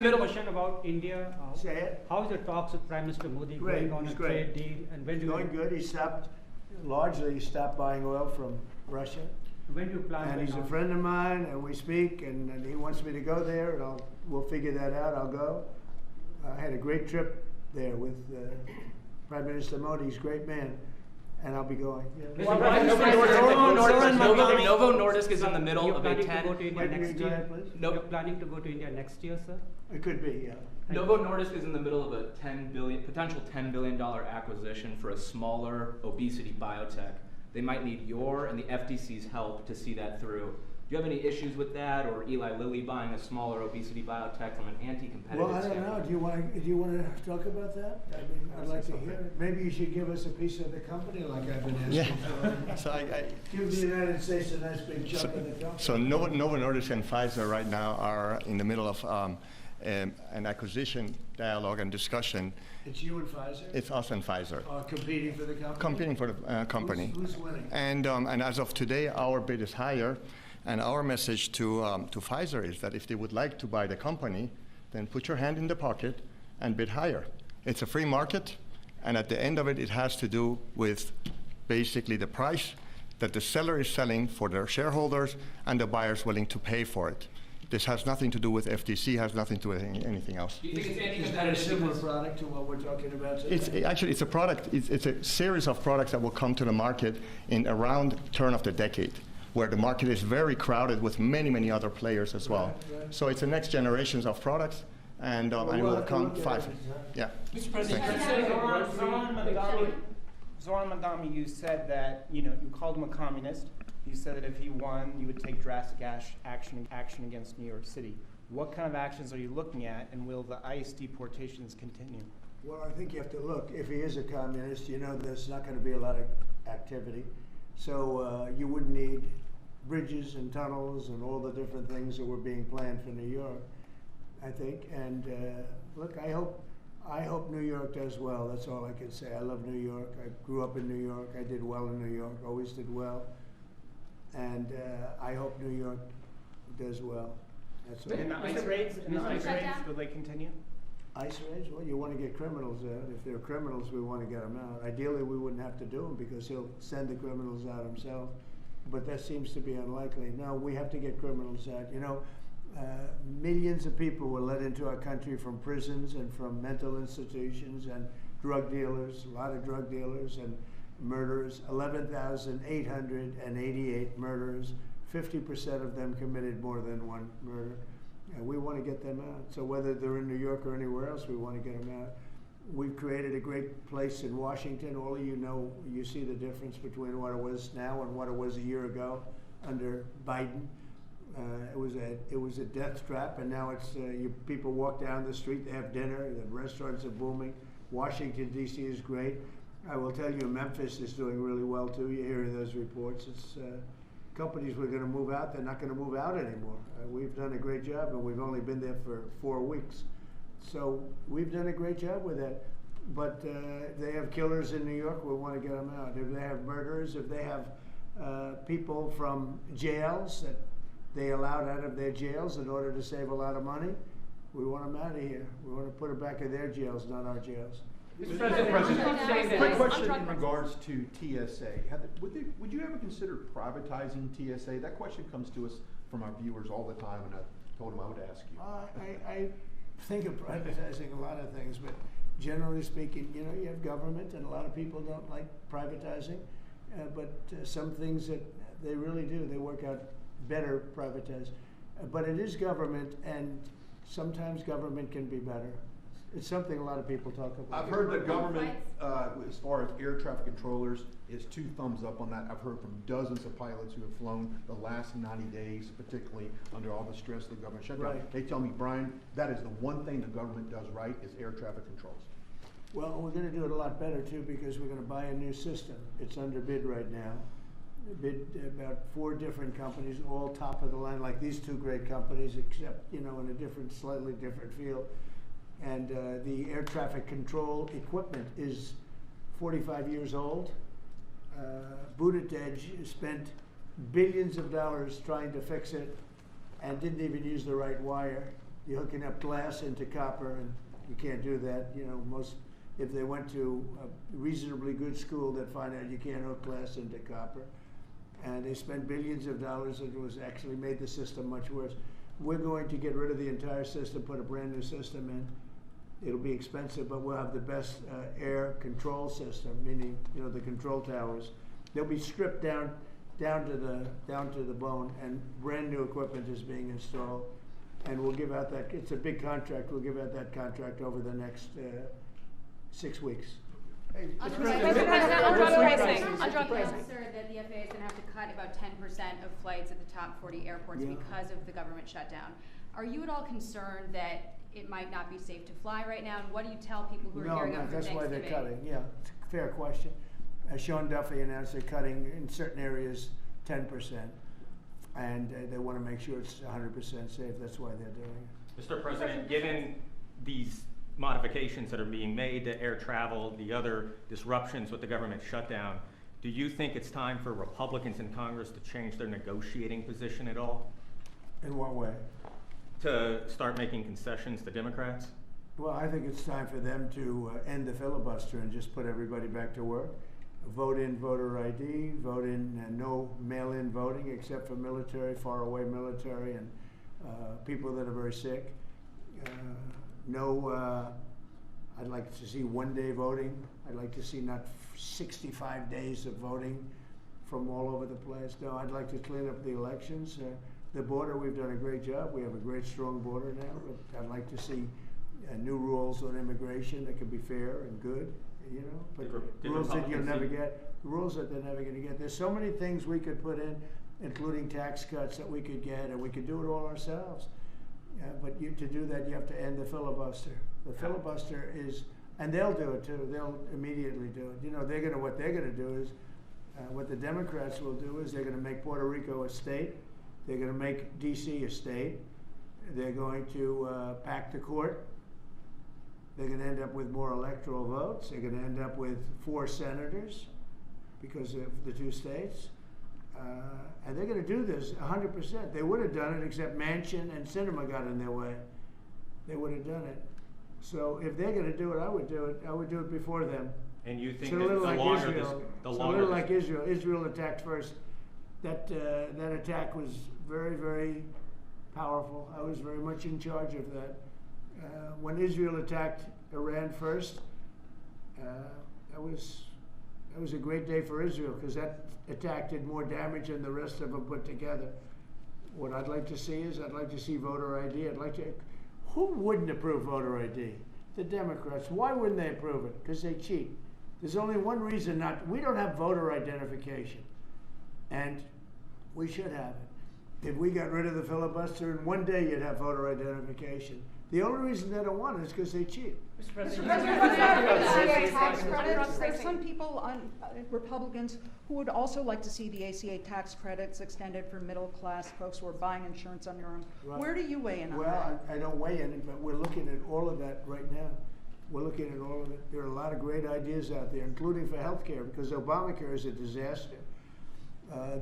Question about India. Say it. How is the talks with Prime Minister Modi Great. going on He's a great. trade deal? And when do you Going good. He largely stopped buying oil from Russia. when do you plan? And to he's a announce- friend of mine, and we speak, and he wants me to go there, and we'll figure that out. I'll go. I had a great trip there with Prime Minister Modi. He's a great man, and I'll be going. Yeah. Novo Nordisk is in the middle You're of a planning to go to 10. India next Go year. ahead, please. You're planning to go to India next year, sir? It could be, yeah. Novo Nordisk is in the middle of a potential $10 billion acquisition for a smaller obesity biotech. They might need your and the FTC's help to see that through. Do you have any issues with that, or Eli Lilly buying a smaller obesity biotech from an anti-competitive Well, I don't know. standpoint? Do you want to talk about that? I mean, I'd like to hear it. Maybe you should give us a piece of the company, like I've been asking for. So Give the United States a nice big chunk of the company. so Novo Nordisk and Pfizer right now are in the middle of an acquisition dialogue and discussion. It's you and Pfizer? It's us and Pfizer Competing for the company? competing for the company. Who's winning? And as of today, our bid is higher. And our message to Pfizer is that if they would like to buy the company, then put your hand in the pocket and bid higher. It's a free market, and at the end of it, it has to do with basically the price that the seller is selling for their shareholders and the buyers willing to pay for it. This has nothing to do with FTC, has nothing to do with anything else. Do you think it's Is that a anti-competitive similar because product to what we're talking about today? It's a product, it's a series of products that will come to the market in around turn of the decade, where the market is very crowded with many, many other players as well. Right. So it's the next generations of products, and it we'll will have to come look at five. it, Yeah. Mr. President, Zoran Mandami, you said that, you called him a communist. You said that if he won, you would take drastic action against New York City. What kind of actions are you looking at, and will the ICE deportations continue? Well, I think you have to look. If he is a communist, there's not going to be a lot of activity. So you wouldn't need bridges and tunnels and all the different things that were being planned for New York, I think. And look, I hope New York does well. That's all I can say. I love New York. I grew up in New York. I did well in New York, always did well. And I hope New York does well. That's all. And the ICE raids, will they continue? ICE raids? Well, you want to get criminals out. If they're criminals, we want to get them out. Ideally, we wouldn't have to do them because he'll send the criminals out himself. But that seems to be unlikely. No, we have to get criminals out. Millions of people were let into our country from prisons and from mental institutions and drug dealers, a lot of drug dealers and murderers, 11,888 murderers. 50% of them committed more than one murder. And we want to get them out. So whether they're in New York or anywhere else, we want to get them out. We've created a great place in Washington. All of you see the difference between what it was now and what it was a year ago under Biden. It was a death trap, and now it's people walk down the street, they have dinner, the restaurants are booming. Washington, D.C. is great. I will tell you, Memphis is doing really well too. You're hearing those reports. It's companies were going to move out, they're not going to move out anymore. We've done a great job, and we've only been there for 4 weeks. So we've done a great job with that. But they have killers in New York, we want to get them out. If they have murderers, if they have people from jails that they allowed out of their jails in order to save a lot of money, we want them out of here. We want to put them back in their jails, not our jails. Quick question in regards to TSA. Would you ever consider privatizing TSA? That question comes to us from our viewers all the time, and I told them I would ask you. I think of privatizing a lot of things, but generally speaking, you have government, and a lot of people don't like privatizing, but some things that they really do, they work out better privatized. But it is government, and sometimes government can be better. It's something a lot of people talk about. I've heard the government, as far as air traffic controllers, is 2 thumbs up on that. I've heard from dozens of pilots who have flown the last 90 days, particularly under all the stress of the government shutdown. Right. They tell me, Brian, that is the one thing the government does right is air traffic controls. Well, we're going to do it a lot better too, because we're going to buy a new system. It's under bid right now. Bid about 4 different companies, all top of the line, like these 2 great companies, except in a slightly different field. And the air traffic control equipment is 45 years old. Buttigieg spent billions of dollars trying to fix it and didn't even use the right wire. you're hooking up glass into copper, and you can't do that. You know, if they went to a reasonably good school, they'd find out you can't hook glass into copper. And they spent billions of dollars, and it was actually made the system much worse. We're going to get rid of the entire system, put a brand new system in. It'll be expensive, but we'll have the best air control system, meaning, you know, the control towers. They'll be stripped down to the bone, and brand new equipment is being installed. And we'll give out that. It's a big contract. We'll give out that contract over the next 6 weeks. Hey, On Mr. drug President, pricing, On on drug drug pricing. Sir, that the FAA is going to have to cut about 10% of flights at the top 40 airports Yeah. because of the government shutdown. Are you at all concerned that it might not be safe to fly right now? And what do you tell people who are gearing up for that's why Thanksgiving? they're cutting. Yeah, it's a fair question. Sean Duffy announced they're cutting in certain areas 10%, and they want to make sure it's 100% safe. That's why they're doing it. Mr. President, given these modifications that are being made to air travel, the other disruptions with the government shutdown, do you think it's time for Republicans in Congress to change their negotiating position at all? In what way? To start making concessions to Democrats? Well, I think it's time for them to end the filibuster and just put everybody back to work. Vote in voter ID, vote in no mail-in voting except for military, faraway military, and people that are very sick. I'd like to see one-day voting. I'd like to see not 65 days of voting from all over the place. No, I'd like to clean up the elections. The border, we've done a great job. We have a great, strong border now, but I'd like to see new rules on immigration that can be fair and good, you know, but rules that you'll never get, rules that they're never going to get. There's so many things we could put in, including tax cuts that we could get, and we could do it all ourselves. But to do that, you have to end the filibuster. The filibuster is, and they'll do it too. They'll immediately do it. You know, what they're going to do is, what the Democrats will do is they're going to make Puerto Rico a state. They're going to make D.C. a state. They're going to pack the court. They're going to end up with more electoral votes. They're going to end up with 4 senators because of the 2 states. And they're going to do this 100%. They would have done it, except Manchin and Sinema got in their way. They would have done it. So if they're going to do it, I would do it. I would do it before them. And you think It's a that little the like longer Israel. this, It's a little like Israel. Israel attacked first. That attack was very, very powerful. I was very much in charge of that. When Israel attacked Iran first, that was a great day for Israel because that attack did more damage than the rest of them put together. What I'd like to see is I'd like to see voter ID. Who wouldn't approve voter ID? The Democrats. Why wouldn't they approve it? Because they cheat. There's only one reason we don't have voter identification. And we should have it. If we got rid of the filibuster, in one day you'd have voter identification. The only reason they don't want it is because they cheat. Mr. President, Tax credits. There's some people on Republicans who would also like to see the ACA tax credits extended for middle-class folks who are buying insurance on their own. Right. Where do you weigh in on that? Well, I don't weigh in it, but we're looking at all of that right now. We're looking at all of it. There are a lot of great ideas out there, including for health care, because Obamacare is a disaster. The